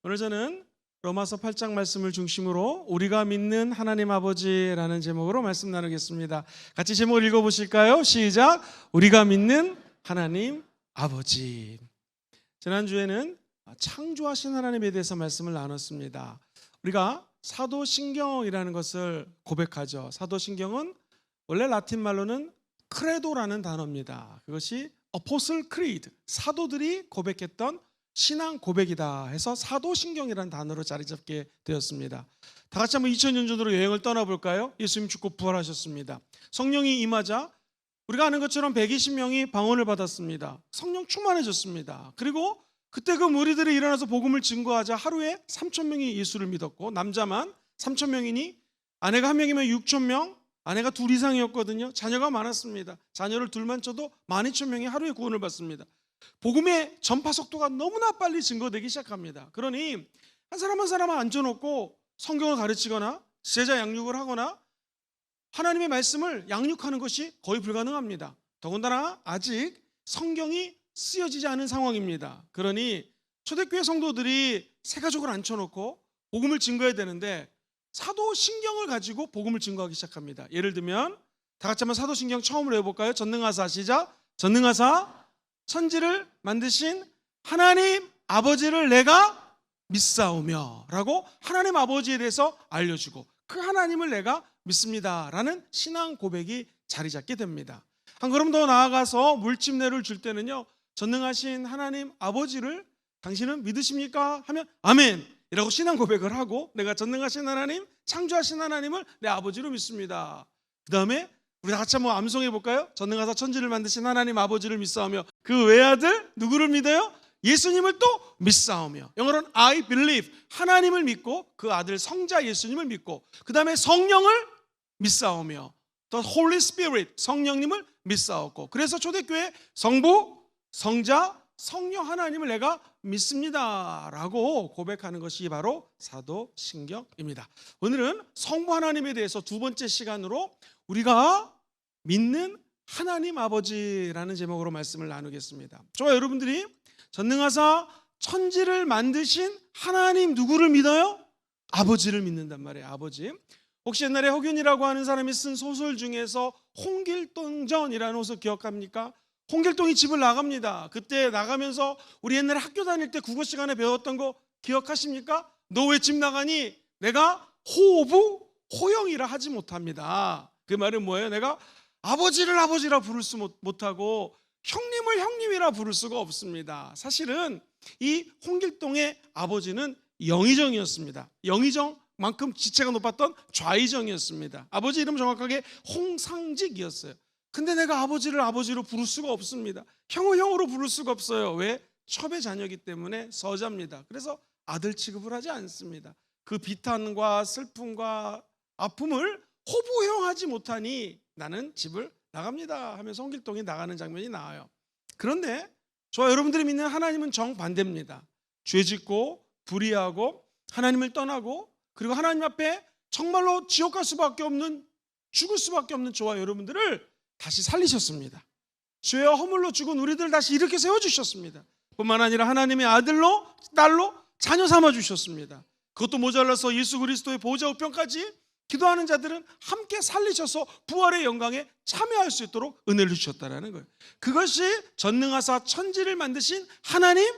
오늘 저는 로마서 8장 말씀을 중심으로 우리가 믿는 하나님 아버지라는 제목으로 말씀 나누겠습니다. 같이 제목을 읽어보실까요? 시작! 우리가 믿는 하나님 아버지. 지난주에는 창조하신 하나님에 대해서 말씀을 나눴습니다. 우리가 사도신경이라는 것을 고백하죠. 사도신경은 원래 라틴 말로는 크레도라는 단어입니다. 그것이 어포슬 크리드, 사도들이 고백했던 신앙 고백이다 해서 사도신경이라는 단어로 자리 잡게 되었습니다. 다 같이 한번 2000년 전으로 여행을 떠나볼까요? 예수님 죽고 부활하셨습니다. 성령이 임하자 우리가 아는 것처럼 120명이 방언을 받았습니다. 성령 충만해졌습니다. 그리고 그때 그 무리들이 일어나서 복음을 증거하자 하루에 3000명이 예수를 믿었고, 남자만 3000명이니 아내가 한 명이면 6000명, 아내가 둘 이상이었거든요. 자녀가 많았습니다. 자녀를 둘만 쳐도 12000명이 하루에 구원을 받습니다. 복음의 전파 속도가 너무나 빨리 증거되기 시작합니다. 그러니 한 사람 한 사람을 앉혀놓고 성경을 가르치거나 제자 양육을 하거나 하나님의 말씀을 양육하는 것이 거의 불가능합니다. 더군다나 아직 성경이 쓰여지지 않은 상황입니다. 그러니 초대교회 성도들이 새 가족을 앉혀놓고 복음을 증거해야 되는데 사도신경을 가지고 복음을 증거하기 시작합니다. 예를 들면 다 같이 한번 사도신경 처음으로 해볼까요? 전능하사 시작! 전능하사 천지를 만드신 하나님 아버지를 내가 믿사오며 라고 하나님 아버지에 대해서 알려주고 그 하나님을 내가 믿습니다 라는 신앙 고백이 자리 잡게 됩니다. 한 걸음 더 나아가서 물침례를 줄 때는요, 전능하신 하나님 아버지를 당신은 믿으십니까? 하면 아멘 이라고 신앙 고백을 하고 내가 전능하신 하나님, 창조하신 하나님을 내 아버지로 믿습니다. 그 다음에 우리 다 같이 한번 암송해 볼까요? 전능하사 천지를 만드신 하나님 아버지를 믿사오며 그 외아들 누구를 믿어요? 예수님을 또 믿사오며. 영어로는 I believe, 하나님을 믿고 그 아들 성자 예수님을 믿고 그 다음에 성령을 믿사오며 The Holy Spirit, 성령님을 믿사오고. 그래서 초대교회 성부, 성자, 성령 하나님을 내가 믿습니다 라고 고백하는 것이 바로 사도신경입니다. 오늘은 성부 하나님에 대해서 두 번째 시간으로 우리가 믿는 하나님 아버지라는 제목으로 말씀을 나누겠습니다. 저와 여러분들이 전능하사 천지를 만드신 하나님 누구를 믿어요? 아버지를 믿는단 말이에요. 아버지. 혹시 옛날에 허균이라고 하는 사람이 쓴 소설 중에서 홍길동전이라는 소설 기억합니까? 홍길동이 집을 나갑니다. 그때 나가면서 우리 옛날에 학교 다닐 때 국어 시간에 배웠던 거 기억하십니까? 너 왜 집 나가니? 내가 호부 호영이라 하지 못합니다. 그 말은 뭐예요? 내가 아버지를 아버지라 부를 수 못하고 형님을 형님이라 부를 수가 없습니다. 사실은 이 홍길동의 아버지는 영의정이었습니다. 영의정만큼 지체가 높았던 좌의정이었습니다. 아버지 이름 정확하게 홍상직이었어요. 근데 내가 아버지를 아버지로 부를 수가 없습니다. 형을 형으로 부를 수가 없어요. 왜? 첩의 자녀이기 때문에 서자입니다. 그래서 아들 취급을 하지 않습니다. 그 비탄과 슬픔과 아픔을 호부호영하지 못하니 나는 집을 나갑니다 하면서 홍길동이 나가는 장면이 나와요. 그런데 저와 여러분들이 믿는 하나님은 정반대입니다. 죄짓고 불의하고 하나님을 떠나고 그리고 하나님 앞에 정말로 지옥 갈 수밖에 없는, 죽을 수밖에 없는 저와 여러분들을 다시 살리셨습니다. 죄와 허물로 죽은 우리들을 다시 이렇게 세워주셨습니다. 뿐만 아니라 하나님의 아들로 딸로 자녀 삼아주셨습니다. 그것도 모자라서 예수 그리스도의 보좌 우편까지 기도하는 자들은 함께 살리셔서 부활의 영광에 참여할 수 있도록 은혜를 주셨다는 거예요. 그것이 전능하사 천지를 만드신 하나님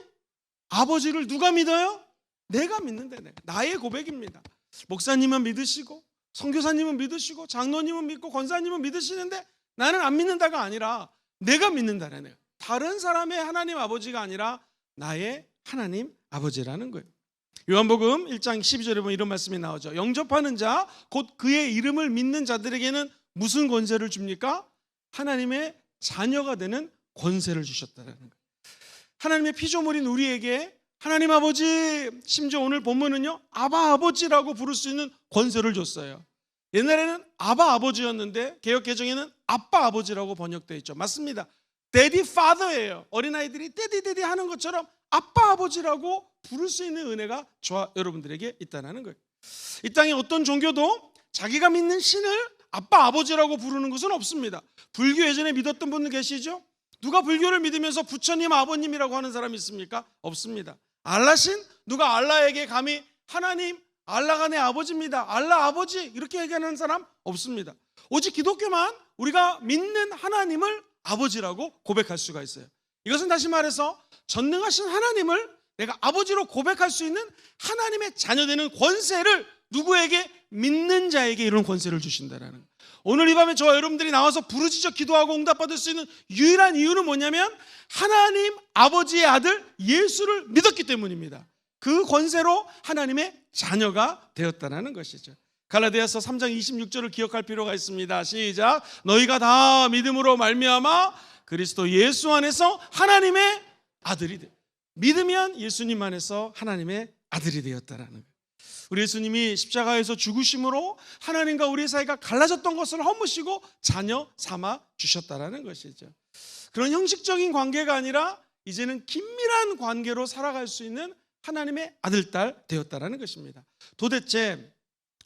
아버지를 누가 믿어요? 내가 믿는다. 내가. 나의 고백입니다. 목사님은 믿으시고 선교사님은 믿으시고 장로님은 믿고 권사님은 믿으시는데 나는 안 믿는다가 아니라 내가 믿는다는 거예요. 다른 사람의 하나님 아버지가 아니라 나의 하나님 아버지라는 거예요. 요한복음 1장 12절에 보면 이런 말씀이 나오죠. 영접하는 자, 곧 그의 이름을 믿는 자들에게는 무슨 권세를 줍니까? 하나님의 자녀가 되는 권세를 주셨다는 거예요. 하나님의 피조물인 우리에게 하나님 아버지, 심지어 오늘 본문은요 아바 아버지라고 부를 수 있는 권세를 줬어요. 옛날에는 아바 아버지였는데 개역 개정에는 아빠 아버지라고 번역되어 있죠. 맞습니다. 데디 파더예요. 어린아이들이 데디 하는 것처럼 아빠 아버지라고 부를 수 있는 은혜가 저와 여러분들에게 있다는 거예요. 이 땅에 어떤 종교도 자기가 믿는 신을 아빠 아버지라고 부르는 것은 없습니다. 불교 예전에 믿었던 분들 계시죠? 누가 불교를 믿으면서 부처님 아버님이라고 하는 사람이 있습니까? 없습니다. 알라신? 누가 알라에게 감히 하나님, 알라가 내 아버지입니다, 알라 아버지 이렇게 얘기하는 사람 없습니다. 오직 기독교만 우리가 믿는 하나님을 아버지라고 고백할 수가 있어요. 이것은 다시 말해서 전능하신 하나님을 내가 아버지로 고백할 수 있는 하나님의 자녀되는 권세를 누구에게? 믿는 자에게 이런 권세를 주신다라는 거예요. 오늘 이 밤에 저와 여러분들이 나와서 부르짖어 기도하고 응답받을 수 있는 유일한 이유는 뭐냐면 하나님 아버지의 아들 예수를 믿었기 때문입니다. 그 권세로 하나님의 자녀가 되었다는 것이죠. 갈라디아서 3장 26절을 기억할 필요가 있습니다. 시작. 너희가 다 믿음으로 말미암아 그리스도 예수 안에서 하나님의 아들이 되. 믿으면 예수님 안에서 하나님의 아들이 되었다라는 거예요. 우리 예수님이 십자가에서 죽으심으로 하나님과 우리의 사이가 갈라졌던 것을 허무시고 자녀 삼아 주셨다라는 것이죠. 그런 형식적인 관계가 아니라 이제는 긴밀한 관계로 살아갈 수 있는 하나님의 아들, 딸 되었다라는 것입니다. 도대체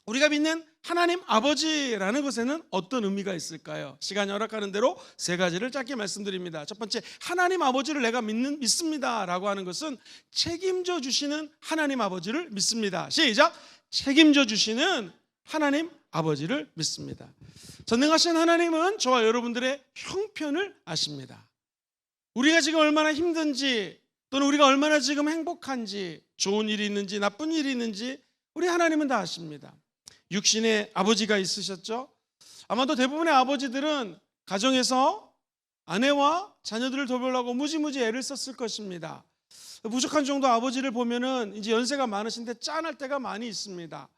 우리가 믿는 하나님 아버지라는 것에는 어떤 의미가 있을까요? 시간이 허락하는 대로 세 가지를 짧게 말씀드립니다. 첫 번째, 하나님 아버지를 내가 믿습니다 라고 하는 것은 책임져 주시는 하나님 아버지를 믿습니다. 시작. 책임져 주시는 하나님 아버지를 믿습니다. 전능하신 하나님은 저와 여러분들의 형편을 아십니다. 우리가 지금 얼마나 힘든지, 또는 우리가 얼마나 지금 행복한지, 좋은 일이 있는지 나쁜 일이 있는지 우리 하나님은 다 아십니다. 육신의 아버지가 있으셨죠. 아마도 대부분의 아버지들은 가정에서 아내와 자녀들을 돌보려고 무지무지 애를 썼을 것입니다. 부족한 정도 아버지를 보면은 이제 연세가 많으신데 짠할 때가 많이 있습니다.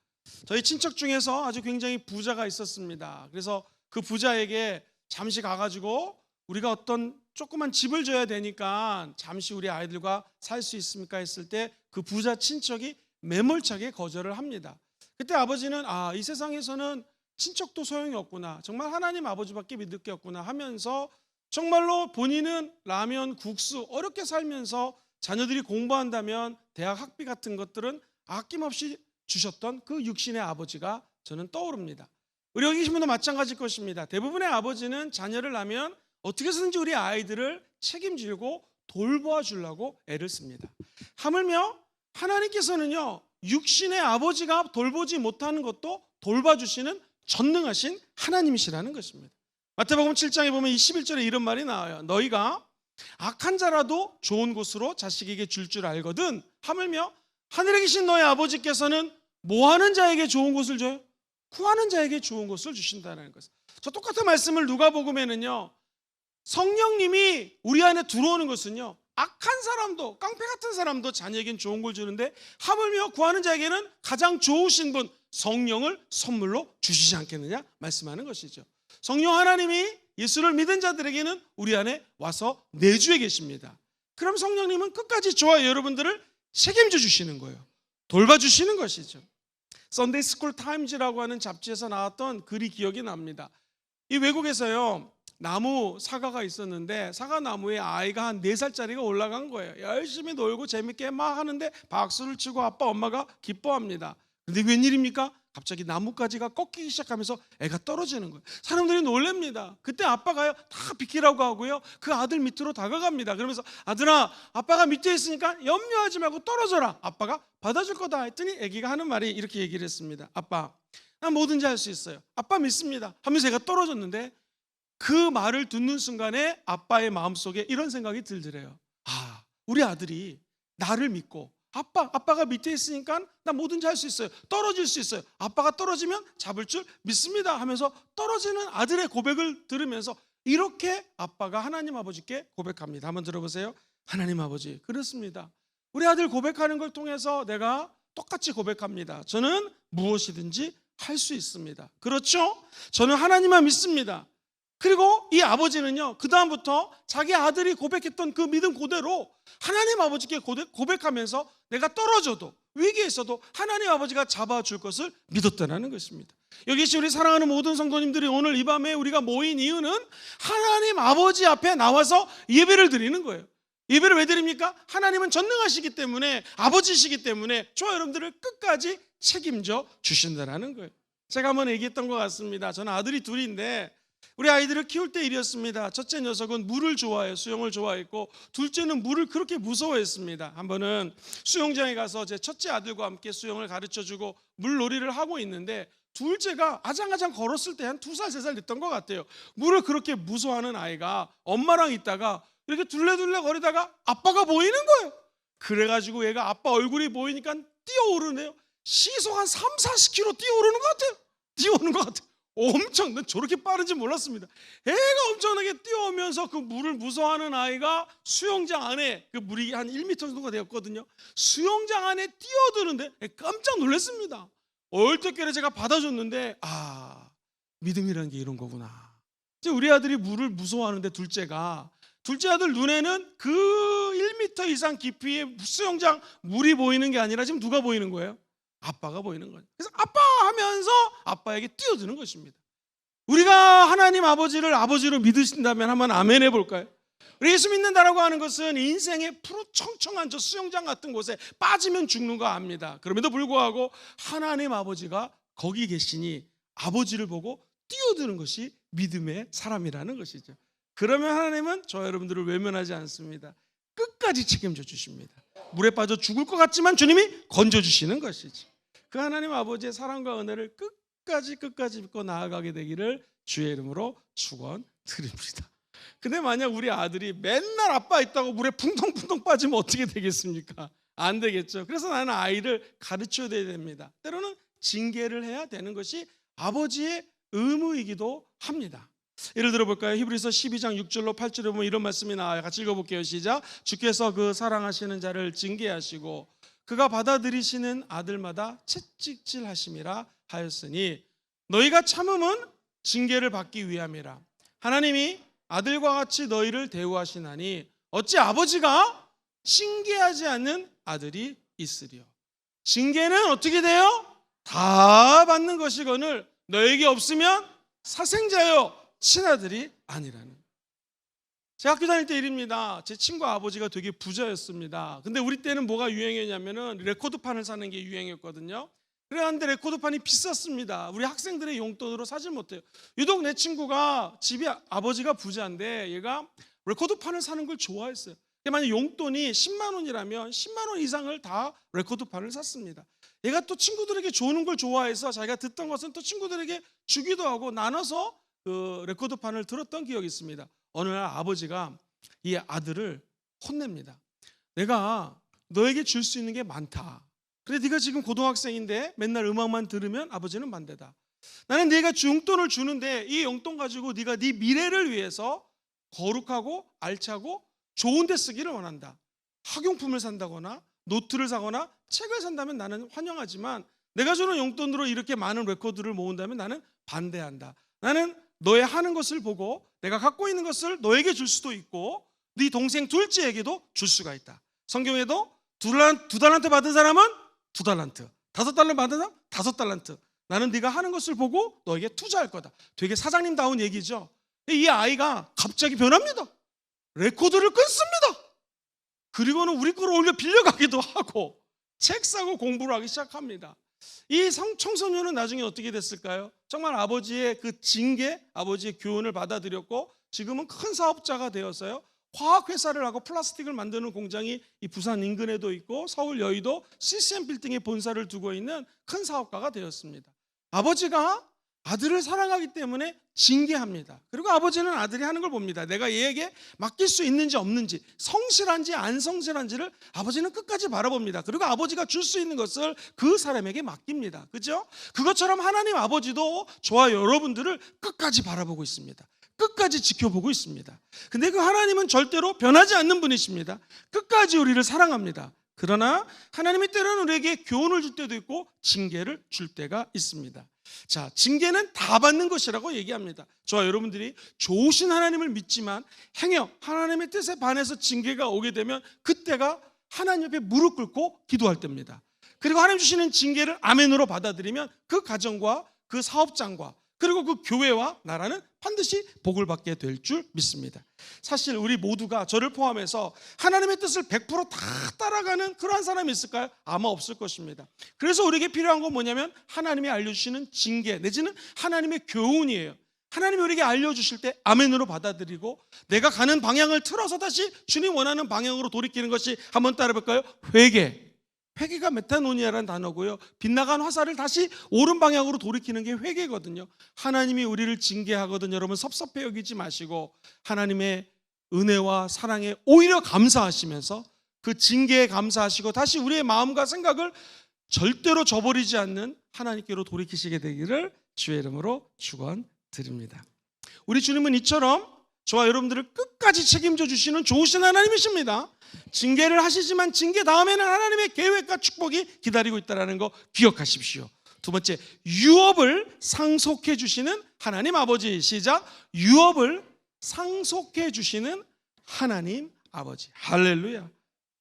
저희 친척 중에서 아주 굉장히 부자가 있었습니다. 그래서 그 부자에게 잠시 가가지고 우리가 어떤 조그만 집을 줘야 되니까 잠시 우리 아이들과 살 수 있습니까 했을 때 그 부자 친척이 매몰차게 거절을 합니다. 그때 아버지는 이 세상에서는 친척도 소용이 없구나, 정말 하나님 아버지밖에 믿을 게 없구나 하면서 정말로 본인은 라면, 국수 어렵게 살면서 자녀들이 공부한다면 대학 학비 같은 것들은 아낌없이 주셨던 그 육신의 아버지가 저는 떠오릅니다. 우리 여기 계신 분도 마찬가지일 것입니다. 대부분의 아버지는 자녀를 낳으면 어떻게 해서든지 우리 아이들을 책임지고 돌보아 주려고 애를 씁니다. 하물며 하나님께서는요, 육신의 아버지가 돌보지 못하는 것도 돌봐주시는 전능하신 하나님이시라는 것입니다. 마태복음 7장에 보면 21절에 이런 말이 나와요. 너희가 악한 자라도 좋은 곳으로 자식에게 줄 알거든 하물며 하늘에 계신 너희 아버지께서는 뭐하는 자에게 좋은 곳을 줘요? 구하는 자에게 좋은 곳을 주신다는 것. 저 똑같은 말씀을 누가복음에는요, 성령님이 우리 안에 들어오는 것은요, 악한 사람도, 깡패 같은 사람도 자녀에겐 좋은 걸 주는데 하물며 구하는 자에게는 가장 좋으신 분 성령을 선물로 주시지 않겠느냐 말씀하는 것이죠. 성령 하나님이 예수를 믿은 자들에게는 우리 안에 와서 내주에 계십니다. 그럼 성령님은 끝까지 저와 여러분들을 책임져 주시는 거예요. 돌봐주시는 것이죠. 썬데이 스쿨 타임즈라고 하는 잡지에서 나왔던 글이 기억이 납니다. 이 외국에서요, 나무 사과가 있었는데 사과나무에 아이가 한 4살짜리가 올라간 거예요. 열심히 놀고 재밌게 막 하는데 박수를 치고 아빠 엄마가 기뻐합니다. 근데 웬일입니까? 갑자기 나뭇가지가 꺾이기 시작하면서 애가 떨어지는 거예요. 사람들이 놀랍니다. 그때 아빠가요 다 비키라고 하고요, 그 아들 밑으로 다가갑니다. 그러면서 아들아, 아빠가 밑에 있으니까 염려하지 말고 떨어져라, 아빠가 받아줄 거다 했더니 애기가 하는 말이 이렇게 얘기를 했습니다. 아빠, 난 뭐든지 할 수 있어요, 아빠 믿습니다 하면서 애가 떨어졌는데 그 말을 듣는 순간에 아빠의 마음속에 이런 생각이 들더래요. 우리 아들이 나를 믿고 아빠가 밑에 있으니까 나 뭐든지 할 수 있어요, 떨어질 수 있어요, 아빠가 떨어지면 잡을 줄 믿습니다 하면서 떨어지는 아들의 고백을 들으면서 이렇게 아빠가 하나님 아버지께 고백합니다. 한번 들어보세요. 하나님 아버지, 그렇습니다. 우리 아들 고백하는 걸 통해서 내가 똑같이 고백합니다. 저는 무엇이든지 할 수 있습니다. 그렇죠? 저는 하나님만 믿습니다. 그리고 이 아버지는요, 그 다음부터 자기 아들이 고백했던 그 믿음 그대로 하나님 아버지께 고백하면서 내가 떨어져도 위기에 있어도 하나님 아버지가 잡아줄 것을 믿었다는 것입니다. 여기 계신 우리 사랑하는 모든 성도님들이 오늘 이 밤에 우리가 모인 이유는 하나님 아버지 앞에 나와서 예배를 드리는 거예요. 예배를 왜 드립니까? 하나님은 전능하시기 때문에, 아버지시기 때문에 저와 여러분들을 끝까지 책임져 주신다는 거예요. 제가 한번 얘기했던 것 같습니다. 저는 아들이 둘인데 우리 아이들을 키울 때 일이었습니다. 첫째 녀석은 물을 좋아해요. 수영을 좋아했고, 둘째는 물을 그렇게 무서워했습니다. 한 번은 수영장에 가서 제 첫째 아들과 함께 수영을 가르쳐주고 물놀이를 하고 있는데, 둘째가 아장아장 걸었을 때 한 2살, 3살 됐던 것 같아요. 물을 그렇게 무서워하는 아이가 엄마랑 있다가 이렇게 둘레둘레 거리다가 아빠가 보이는 거예요. 그래가지고 얘가 아빠 얼굴이 보이니까 뛰어오르네요. 시속 한 3, 40km 뛰어오르는 것 같아요. 뛰어오는 것 같아요. 엄청, 난 저렇게 빠른지 몰랐습니다. 애가 엄청나게 뛰어오면서 그 물을 무서워하는 아이가 수영장 안에, 그 물이 한 1m 정도가 되었거든요. 수영장 안에 뛰어드는데 깜짝 놀랐습니다. 얼떨결에 제가 받아줬는데, 믿음이라는 게 이런 거구나. 이제 우리 아들이 물을 무서워하는데, 둘째 아들 눈에는 그 1m 이상 깊이의 수영장 물이 보이는 게 아니라 지금 누가 보이는 거예요? 아빠가 보이는 거예요. 그래서 아빠 하면서 아빠에게 뛰어드는 것입니다. 우리가 하나님 아버지를 아버지로 믿으신다면 한번 아멘 해볼까요? 예수 믿는다라고 하는 것은 인생의 푸르청청한 저 수영장 같은 곳에 빠지면 죽는 거 압니다. 그럼에도 불구하고 하나님 아버지가 거기 계시니 아버지를 보고 뛰어드는 것이 믿음의 사람이라는 것이죠. 그러면 하나님은 저와 여러분들을 외면하지 않습니다. 끝까지 책임져 주십니다. 물에 빠져 죽을 것 같지만 주님이 건져주시는 것이지. 그 하나님 아버지의 사랑과 은혜를 끝까지 믿고 나아가게 되기를 주의 이름으로 축원드립니다. 근데 만약 우리 아들이 맨날 아빠 있다고 물에 풍덩풍덩 빠지면 어떻게 되겠습니까? 안 되겠죠. 그래서 나는 아이를 가르쳐야 됩니다. 때로는 징계를 해야 되는 것이 아버지의 의무이기도 합니다. 예를 들어 볼까요? 히브리서 12장 6절로 8절에 보면 이런 말씀이 나와요. 같이 읽어볼게요. 시작. 주께서 그 사랑하시는 자를 징계하시고 그가 받아들이시는 아들마다 채찍질하심이라 하였으니 너희가 참음은 징계를 받기 위함이라. 하나님이 아들과 같이 너희를 대우하시나니 어찌 아버지가 징계하지 않는 아들이 있으리요. 징계는 어떻게 돼요? 다 받는 것이거늘 너에게 없으면 사생자요 친아들이 아니라는. 제가 학교 다닐 때 일입니다. 제 친구 아버지가 되게 부자였습니다. 근데 우리 때는 뭐가 유행이었냐면은 레코드판을 사는 게 유행이었거든요. 그런데 레코드판이 비쌌습니다. 우리 학생들의 용돈으로 사질 못해요. 유독 내 친구가 집이 아버지가 부자인데 얘가 레코드판을 사는 걸 좋아했어요. 만약 용돈이 10만 원이라면 10만 원 이상을 다 레코드판을 샀습니다. 얘가 또 친구들에게 주는 걸 좋아해서 자기가 듣던 것은 또 친구들에게 주기도 하고 나눠서 그 레코드판을 들었던 기억이 있습니다. 어느 날 아버지가 이 아들을 혼냅니다. 내가 너에게 줄 수 있는 게 많다. 그래 네가 지금 고등학생인데 맨날 음악만 들으면 아버지는 반대다. 나는 네가 용돈을 주는데 이 용돈 가지고 네가 네 미래를 위해서 거룩하고 알차고 좋은 데 쓰기를 원한다. 학용품을 산다거나 노트를 사거나 책을 산다면 나는 환영하지만 내가 주는 용돈으로 이렇게 많은 레코드를 모은다면 나는 반대한다. 나는 너의 하는 것을 보고 내가 갖고 있는 것을 너에게 줄 수도 있고 네 동생 둘째에게도 줄 수가 있다. 성경에도 두 달란트 받은 사람은 2달란트, 5달란트 받은 사람은 5달란트. 나는 네가 하는 것을 보고 너에게 투자할 거다. 되게 사장님다운 얘기죠. 이 아이가 갑자기 변합니다. 레코드를 끊습니다. 그리고는 우리 거를 올려 빌려가기도 하고 책 사고 공부를 하기 시작합니다. 이 청소년은 나중에 어떻게 됐을까요? 정말 아버지의 그 징계, 아버지의 교훈을 받아들였고 지금은 큰 사업자가 되어서요. 화학회사를 하고 플라스틱을 만드는 공장이 이 부산 인근에도 있고 서울 여의도 CCM 빌딩에 본사를 두고 있는 큰 사업가가 되었습니다. 아버지가 아들을 사랑하기 때문에 징계합니다. 그리고 아버지는 아들이 하는 걸 봅니다. 내가 얘에게 맡길 수 있는지 없는지, 성실한지 안 성실한지를 아버지는 끝까지 바라봅니다. 그리고 아버지가 줄 수 있는 것을 그 사람에게 맡깁니다. 그죠? 그것처럼 하나님 아버지도 저와 여러분들을 끝까지 바라보고 있습니다. 끝까지 지켜보고 있습니다. 근데 그 하나님은 절대로 변하지 않는 분이십니다. 끝까지 우리를 사랑합니다. 그러나 하나님이 때로는 우리에게 교훈을 줄 때도 있고 징계를 줄 때가 있습니다. 자, 징계는 다 받는 것이라고 얘기합니다. 저와 여러분들이 좋으신 하나님을 믿지만 행여 하나님의 뜻에 반해서 징계가 오게 되면 그때가 하나님 옆에 무릎 꿇고 기도할 때입니다. 그리고 하나님 주시는 징계를 아멘으로 받아들이면 그 가정과 그 사업장과 그리고 그 교회와 나라는 반드시 복을 받게 될 줄 믿습니다. 사실 우리 모두가 저를 포함해서 하나님의 뜻을 100%다 따라가는 그러한 사람이 있을까요? 아마 없을 것입니다. 그래서 우리에게 필요한 건 뭐냐면 하나님이 알려주시는 징계 내지는 하나님의 교훈이에요. 하나님이 우리에게 알려주실 때 아멘으로 받아들이고 내가 가는 방향을 틀어서 다시 주님 원하는 방향으로 돌이키는 것이, 한번 따라볼까요? 회개. 회개가 메타노니아라는 단어고요. 빗나간 화살을 다시 옳은 방향으로 돌이키는 게 회개거든요. 하나님이 우리를 징계하거든 여러분 섭섭해 여기지 마시고 하나님의 은혜와 사랑에 오히려 감사하시면서 그 징계에 감사하시고 다시 우리의 마음과 생각을 절대로 저버리지 않는 하나님께로 돌이키시게 되기를 주의 이름으로 축원드립니다. 우리 주님은 이처럼 저와 여러분들을 끝까지 책임져 주시는 좋으신 하나님이십니다. 징계를 하시지만 징계 다음에는 하나님의 계획과 축복이 기다리고 있다는 거 기억하십시오. 두 번째, 유업을 상속해 주시는 하나님 아버지. 시작. 유업을 상속해 주시는 하나님 아버지. 할렐루야.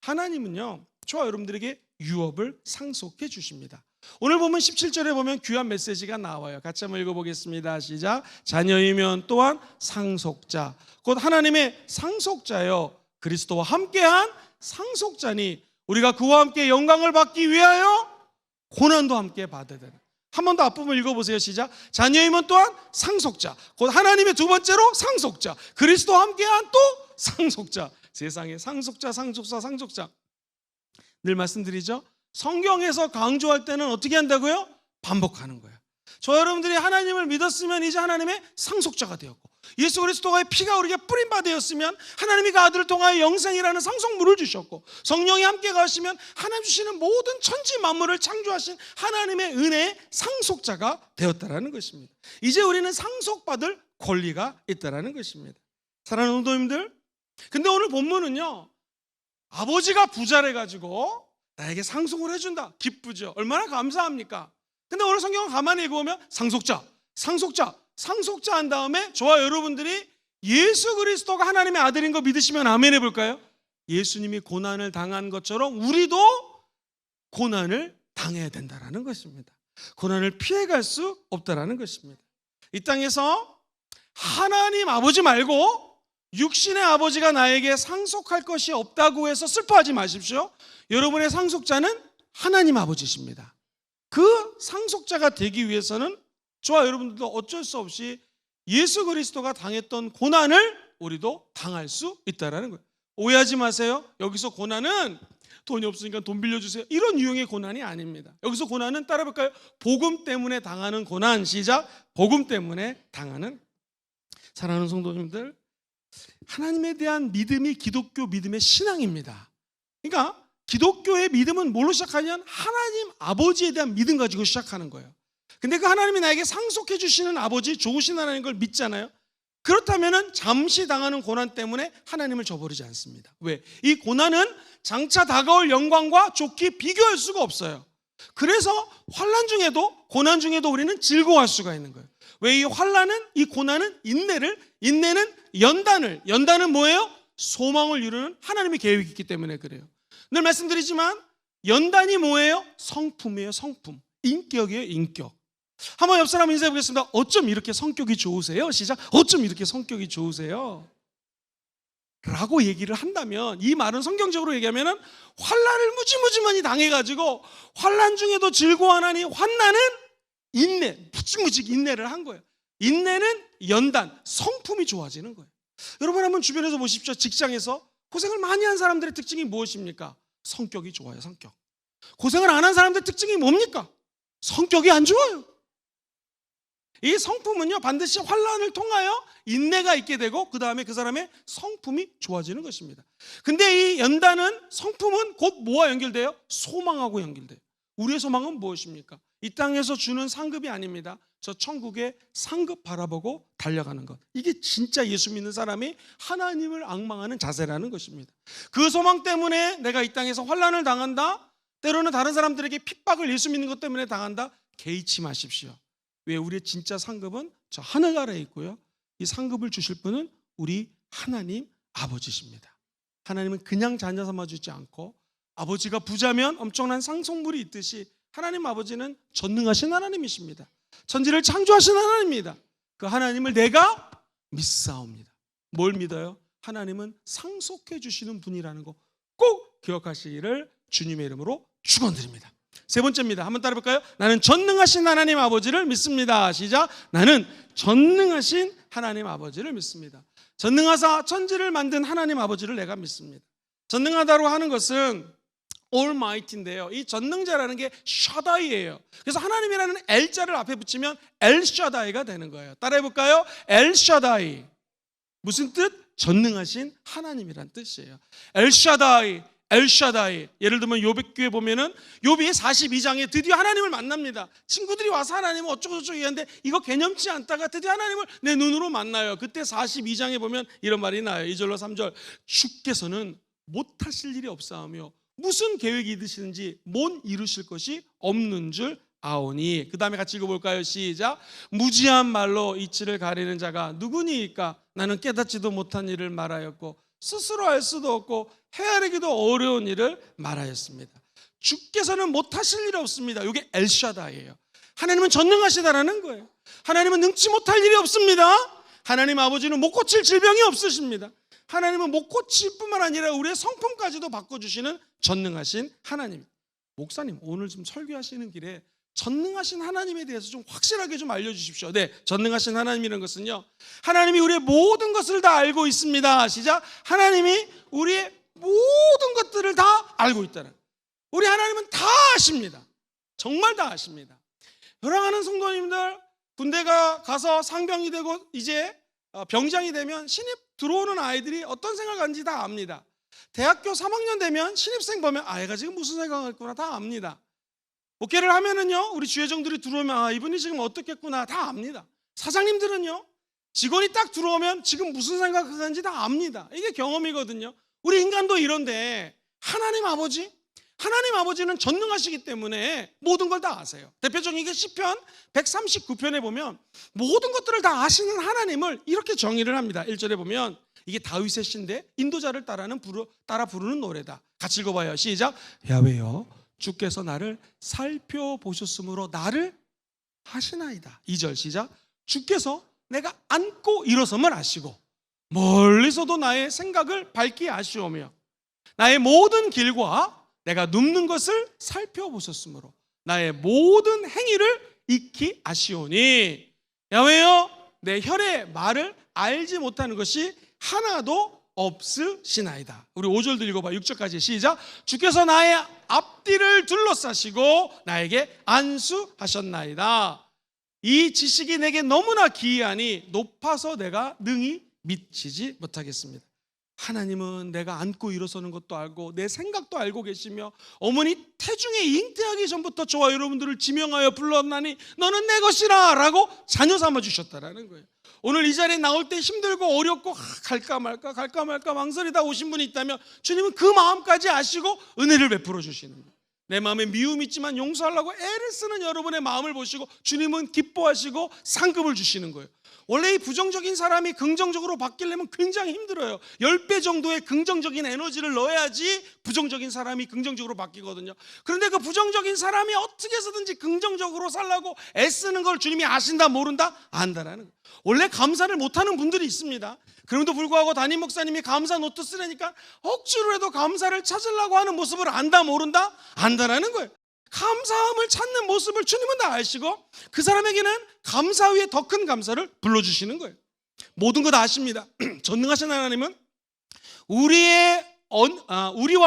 하나님은요 저와 여러분들에게 유업을 상속해 주십니다. 오늘 보면 17절에 보면 귀한 메시지가 나와요. 같이 한번 읽어보겠습니다. 시작. 자녀이면 또한 상속자, 곧 하나님의 상속자요 그리스도와 함께한 상속자니 우리가 그와 함께 영광을 받기 위하여 고난도 함께 받아야 되는. 한 번 더 앞부분 읽어보세요. 시작. 자녀이면 또한 상속자, 곧 하나님의 두 번째로 상속자, 그리스도와 함께한 또 상속자. 세상에 상속자 늘 말씀드리죠. 성경에서 강조할 때는 어떻게 한다고요? 반복하는 거예요. 저 여러분들이 하나님을 믿었으면 이제 하나님의 상속자가 되었고, 예수 그리스도의 피가 우리에게 뿌린 바 되었으면 하나님이 그 아들을 통하여 영생이라는 상속물을 주셨고, 성령이 함께 가시면 하나님 주시는 모든 천지 만물을 창조하신 하나님의 은혜의 상속자가 되었다라는 것입니다. 이제 우리는 상속받을 권리가 있다라는 것입니다. 사랑하는 성도님들, 근데 오늘 본문은요 아버지가 부자래 가지고 나에게 상속을 해준다. 기쁘죠? 얼마나 감사합니까? 근데 오늘 성경을 가만히 읽어보면 상속자 한 다음에 저와 여러분들이 예수 그리스도가 하나님의 아들인 거 믿으시면 아멘 해볼까요? 예수님이 고난을 당한 것처럼 우리도 고난을 당해야 된다는 것입니다. 고난을 피해갈 수 없다는 것입니다. 이 땅에서 하나님 아버지 말고 육신의 아버지가 나에게 상속할 것이 없다고 해서 슬퍼하지 마십시오. 여러분의 상속자는 하나님 아버지십니다. 그 상속자가 되기 위해서는 저와 여러분들도 어쩔 수 없이 예수 그리스도가 당했던 고난을 우리도 당할 수 있다는 거예요. 오해하지 마세요. 여기서 고난은 돈이 없으니까 돈 빌려주세요, 이런 유형의 고난이 아닙니다. 여기서 고난은 따라볼까요? 복음 때문에 당하는 고난. 시작. 복음 때문에 당하는. 사랑하는 성도님들, 하나님에 대한 믿음이 기독교 믿음의 신앙입니다. 그러니까 기독교의 믿음은 뭘로 시작하냐면 하나님 아버지에 대한 믿음 가지고 시작하는 거예요. 근데 그 하나님이 나에게 상속해 주시는 아버지, 좋으신 하나님 걸 믿잖아요. 그렇다면 잠시 당하는 고난 때문에 하나님을 저버리지 않습니다. 왜? 이 고난은 장차 다가올 영광과 좋게 비교할 수가 없어요. 그래서 환난 중에도, 고난 중에도 우리는 즐거워할 수가 있는 거예요. 왜? 이 환난은, 이 고난은 인내는 연단은 뭐예요? 소망을 이루는 하나님의 계획이 있기 때문에 그래요. 늘 말씀드리지만 연단이 뭐예요? 성품이에요. 성품. 인격이에요. 인격. 한번 옆 사람 인사해 보겠습니다. 어쩜 이렇게 성격이 좋으세요? 시작. 어쩜 이렇게 성격이 좋으세요? 라고 얘기를 한다면, 이 말은 성경적으로 얘기하면 환난을 무지무지 당해가지고 환난 중에도 즐거워하나니 환난은 인내, 무지무지 인내를 한 거예요. 인내는 연단, 성품이 좋아지는 거예요. 여러분 한번 주변에서 보십시오. 직장에서 고생을 많이 한 사람들의 특징이 무엇입니까? 성격이 좋아요. 성격. 고생을 안 한 사람들의 특징이 뭡니까? 성격이 안 좋아요. 이 성품은요 반드시 환난을 통하여 인내가 있게 되고 그 다음에 그 사람의 성품이 좋아지는 것입니다. 근데 이 연단은, 성품은 곧 뭐와 연결돼요? 소망하고 연결돼요. 우리의 소망은 무엇입니까? 이 땅에서 주는 상급이 아닙니다. 저 천국의 상급 바라보고 달려가는 것. 이게 진짜 예수 믿는 사람이 하나님을 앙망하는 자세라는 것입니다. 그 소망 때문에 내가 이 땅에서 환난을 당한다, 때로는 다른 사람들에게 핍박을 예수 믿는 것 때문에 당한다, 개의치 마십시오. 왜? 우리의 진짜 상급은 저 하늘 아래에 있고요, 이 상급을 주실 분은 우리 하나님 아버지십니다. 하나님은 그냥 자녀 삼아주지 않고, 아버지가 부자면 엄청난 상속물이 있듯이 하나님 아버지는 전능하신 하나님이십니다. 천지를 창조하신 하나님입니다. 그 하나님을 내가 믿사옵니다. 뭘 믿어요? 하나님은 상속해 주시는 분이라는 거 꼭 기억하시기를 주님의 이름으로 축원드립니다. 세 번째입니다. 한번 따라볼까요? 나는 전능하신 하나님 아버지를 믿습니다. 시작. 나는 전능하신 하나님 아버지를 믿습니다. 전능하사 천지를 만든 하나님 아버지를 내가 믿습니다. 전능하다고 하는 것은 Almighty인데요. 이 전능자라는 게 샤다이예요. 그래서 하나님이라는 L자를 앞에 붙이면 엘샤다이가 되는 거예요. 따라해 볼까요? 엘샤다이. 무슨 뜻? 전능하신 하나님이란 뜻이에요. 엘샤다이, 엘샤다이. 예를 들면 욥기에 보면은 욥이 42장에 드디어 하나님을 만납니다. 친구들이 와서 하나님은 어쩌고저쩌고 얘기하는데 이거 개념치 않다가 드디어 하나님을 내 눈으로 만나요. 그때 42장에 보면 이런 말이 나요. 2절로 3절. 주께서는 못하실 일이 없사오며 무슨 계획이 있으시는지 못 이루실 것이 없는 줄 아오니. 그 다음에 같이 읽어볼까요? 시작. 무지한 말로 이치를 가리는 자가 누구니이까? 나는 깨닫지도 못한 일을 말하였고 스스로 알 수도 없고 헤아리기도 어려운 일을 말하였습니다. 주께서는 못하실 일이 없습니다. 이게 엘샤다이예요. 하나님은 전능하시다라는 거예요. 하나님은 능치 못할 일이 없습니다. 하나님 아버지는 못 고칠 질병이 없으십니다. 하나님은 못 고칠 뿐만 아니라 우리의 성품까지도 바꿔주시는 전능하신 하나님. 목사님, 오늘 좀 설교하시는 길에 전능하신 하나님에 대해서 좀 확실하게 좀 알려주십시오. 네, 전능하신 하나님이라는 것은요, 하나님이 우리의 모든 것을 다 알고 있습니다. 시작. 하나님이 우리의 모든 것들을 다 알고 있다는. 우리 하나님은 다 아십니다. 정말 다 아십니다. 사랑하는 성도님들, 군대가 가서 상병이 되고 이제 병장이 되면 신입 들어오는 아이들이 어떤 생각을 하는지 다 압니다. 대학교 3학년 되면 신입생 보면 얘가 지금 무슨 생각을 했구나 다 압니다. 목회를 하면은요, 우리 주회장들이 들어오면 이분이 지금 어떻겠구나 다 압니다. 사장님들은요, 직원이 딱 들어오면 지금 무슨 생각을 하는지 다 압니다. 이게 경험이거든요. 우리 인간도 이런데 하나님 아버지는 전능하시기 때문에 모든 걸 다 아세요. 대표적인 게 시편 139편에 보면 모든 것들을 다 아시는 하나님을 이렇게 정의를 합니다. 1절에 보면 이게 다윗의 시인데 인도자를 따라 부르는 노래다. 같이 읽어봐요. 시작. 야훼여 주께서 나를 살펴보셨으므로 나를 하시나이다. 2절 시작. 주께서 내가 앉고 일어섬을 아시고 멀리서도 나의 생각을 밝히 아시오며 나의 모든 길과 내가 눕는 것을 살펴보셨으므로 나의 모든 행위를 익히 아시오니. 야훼여 내 혈의 말을 알지 못하는 것이 하나도 없으시나이다. 우리 5절도 읽어봐. 6절까지 시작. 주께서 나의 앞뒤를 둘러싸시고 나에게 안수하셨나이다. 이 지식이 내게 너무나 기이하니 높아서 내가 능히 미치지 못하겠습니다. 하나님은 내가 앉고 일어서는 것도 알고 내 생각도 알고 계시며 어머니 태중에 잉태하기 전부터 저와 여러분들을 지명하여 불렀나니 너는 내 것이라 라고 자녀 삼아주셨다라는 거예요. 오늘 이 자리에 나올 때 힘들고 어렵고 갈까 말까 망설이다 오신 분이 있다면 주님은 그 마음까지 아시고 은혜를 베풀어 주시는 거예요. 내 마음에 미움이 있지만 용서하려고 애를 쓰는 여러분의 마음을 보시고 주님은 기뻐하시고 상급을 주시는 거예요. 원래 이 부정적인 사람이 긍정적으로 바뀌려면 굉장히 힘들어요. 10배 정도의 긍정적인 에너지를 넣어야지 부정적인 사람이 긍정적으로 바뀌거든요. 그런데 그 부정적인 사람이 어떻게 해서든지 긍정적으로 살라고 애쓰는 걸 주님이 아신다 모른다? 안다라는 거예요. 원래 감사를 못하는 분들이 있습니다. 그럼에도 불구하고 담임 목사님이 감사 노트 쓰려니까 억지로라도 감사를 찾으려고 하는 모습을 안다 모른다? 안다라는 거예요. 감사함을 찾는 모습을 주님은 다 아시고 그 사람에게는 감사 위에 더 큰 감사를 불러주시는 거예요. 모든 거 다 아십니다. 전능하신 하나님은 우리와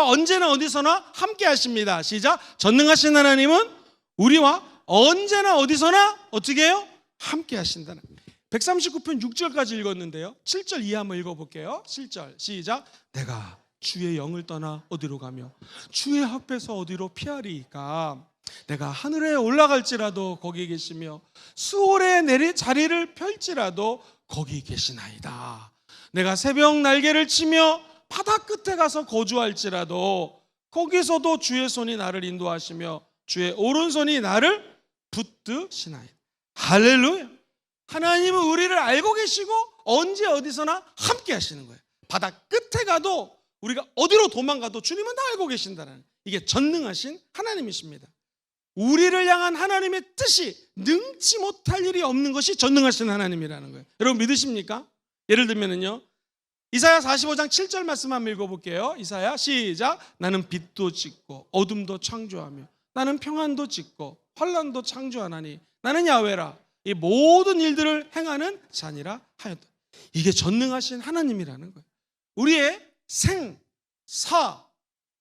언제나 어디서나 함께 하십니다. 시작. 전능하신 하나님은 우리와 언제나 어디서나 어떻게 해요? 함께 하신다는. 139편 6절까지 읽었는데요, 7절 이하 한번 읽어볼게요. 7절 시작. 내가 주의 영을 떠나 어디로 가며 주의 앞에서 어디로 피하리이까? 내가 하늘에 올라갈지라도 거기 계시며 수월에 자리를 펼지라도 거기 계시나이다. 내가 새벽 날개를 치며 바다 끝에 가서 거주할지라도 거기서도 주의 손이 나를 인도하시며 주의 오른손이 나를 붙드시나이다. 할렐루야. 하나님은 우리를 알고 계시고 언제 어디서나 함께 하시는 거예요. 바다 끝에 가도 우리가 어디로 도망가도 주님은 다 알고 계신다는, 이게 전능하신 하나님이십니다. 우리를 향한 하나님의 뜻이 능치 못할 일이 없는 것이 전능하신 하나님이라는 거예요. 여러분 믿으십니까? 예를 들면은요, 이사야 45장 7절 말씀 한번 읽어볼게요. 이사야 시작. 나는 빛도 짓고 어둠도 창조하며 나는 평안도 짓고 환란도 창조하나니 나는 야훼라. 이 모든 일들을 행하는 자니라 하였다. 이게 전능하신 하나님이라는 거예요. 우리의 생, 사,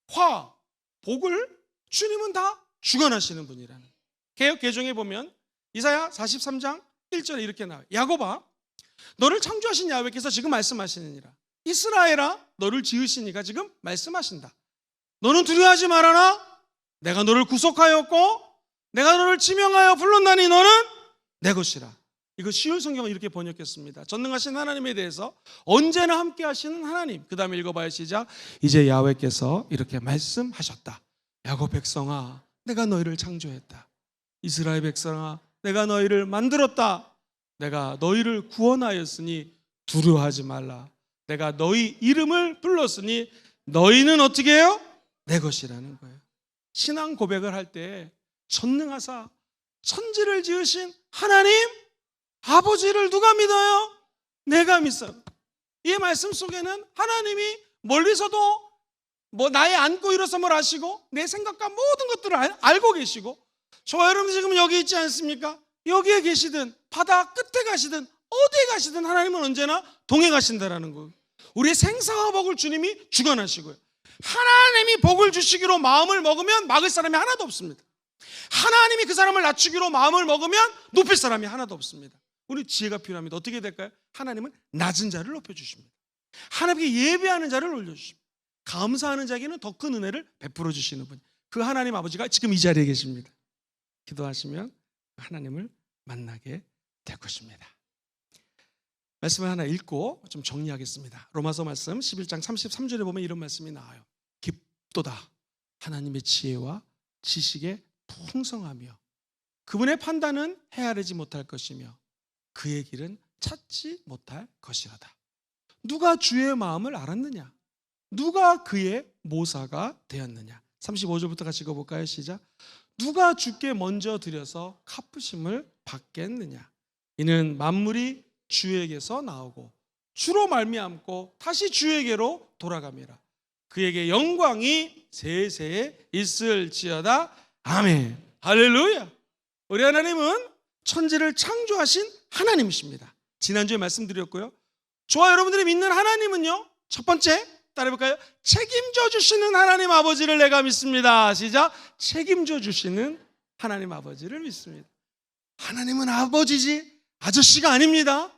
화, 복을 주님은 다 주관하시는 분이라는 거예요. 개역 개정에 보면 이사야 43장 1절에 이렇게 나와요. 야곱아, 너를 창조하신 야훼께서 지금 말씀하시느니라. 이스라엘아, 너를 지으시니가 지금 말씀하신다. 너는 두려워하지 말아라. 내가 너를 구속하였고 내가 너를 지명하여 불렀나니 너는 내 것이라. 이거 쉬운 성경은 이렇게 번역했습니다. 전능하신 하나님에 대해서 언제나 함께 하시는 하나님. 그 다음에 읽어봐요. 시작. 이제 야훼께서 이렇게 말씀하셨다. 야곱 백성아, 내가 너희를 창조했다. 이스라엘 백성아, 내가 너희를 만들었다. 내가 너희를 구원하였으니 두려워하지 말라. 내가 너희 이름을 불렀으니 너희는 어떻게 해요? 내 것이라는 거예요. 신앙 고백을 할 때 전능하사 천지를 지으신 하나님 아버지를 누가 믿어요? 내가 믿어요. 이 말씀 속에는 하나님이 멀리서도 나의 안고 일어섬을 아시고 내 생각과 모든 것들을 알고 계시고, 저와 여러분 지금 여기 있지 않습니까? 여기에 계시든 바다 끝에 가시든 어디에 가시든 하나님은 언제나 동행하신다라는 거예요. 우리의 생사와 복을 주님이 주관하시고요. 하나님이 복을 주시기로 마음을 먹으면 막을 사람이 하나도 없습니다. 하나님이 그 사람을 낮추기로 마음을 먹으면 높일 사람이 하나도 없습니다. 우리 지혜가 필요합니다. 어떻게 될까요? 하나님은 낮은 자를 높여주십니다. 하나님께 예배하는 자를 올려주십니다. 감사하는 자에게는 더 큰 은혜를 베풀어 주시는 분, 그 하나님 아버지가 지금 이 자리에 계십니다. 기도하시면 하나님을 만나게 될 것입니다. 말씀을 하나 읽고 좀 정리하겠습니다. 로마서 말씀 11장 33절에 보면 이런 말씀이 나와요. 깊도다 하나님의 지혜와 지식의 풍성하며 그분의 판단은 헤아리지 못할 것이며 그의 길은 찾지 못할 것이라다. 누가 주의 마음을 알았느냐? 누가 그의 모사가 되었느냐? 35절부터 같이 읽어볼까요? 시작. 누가 주께 먼저 드려서 갚으심을 받겠느냐? 이는 만물이 주에게서 나오고 주로 말미암고 다시 주에게로 돌아갑니다. 그에게 영광이 세세에 있을지어다. 아멘. 할렐루야. 우리 하나님은 천지를 창조하신 하나님이십니다. 지난주에 말씀드렸고요. 저와 여러분들이 믿는 하나님은요, 첫 번째 따라해볼까요? 책임져 주시는 하나님 아버지를 내가 믿습니다. 시작. 책임져 주시는 하나님 아버지를 믿습니다. 하나님은 아버지지 아저씨가 아닙니다.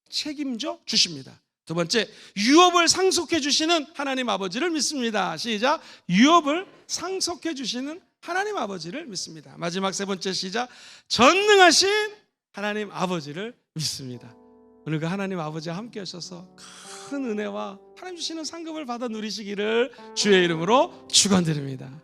책임져 주십니다. 두 번째, 유업을 상속해 주시는 하나님 아버지를 믿습니다. 시작. 유업을 상속해 주시는 하나님 아버지를 믿습니다. 마지막 세 번째, 시작. 전능하신 하나님 아버지를 믿습니다. 오늘 그 하나님 아버지와 함께 하셔서 큰 은혜와 하나님 주시는 상급을 받아 누리시기를 주의 이름으로 축원드립니다.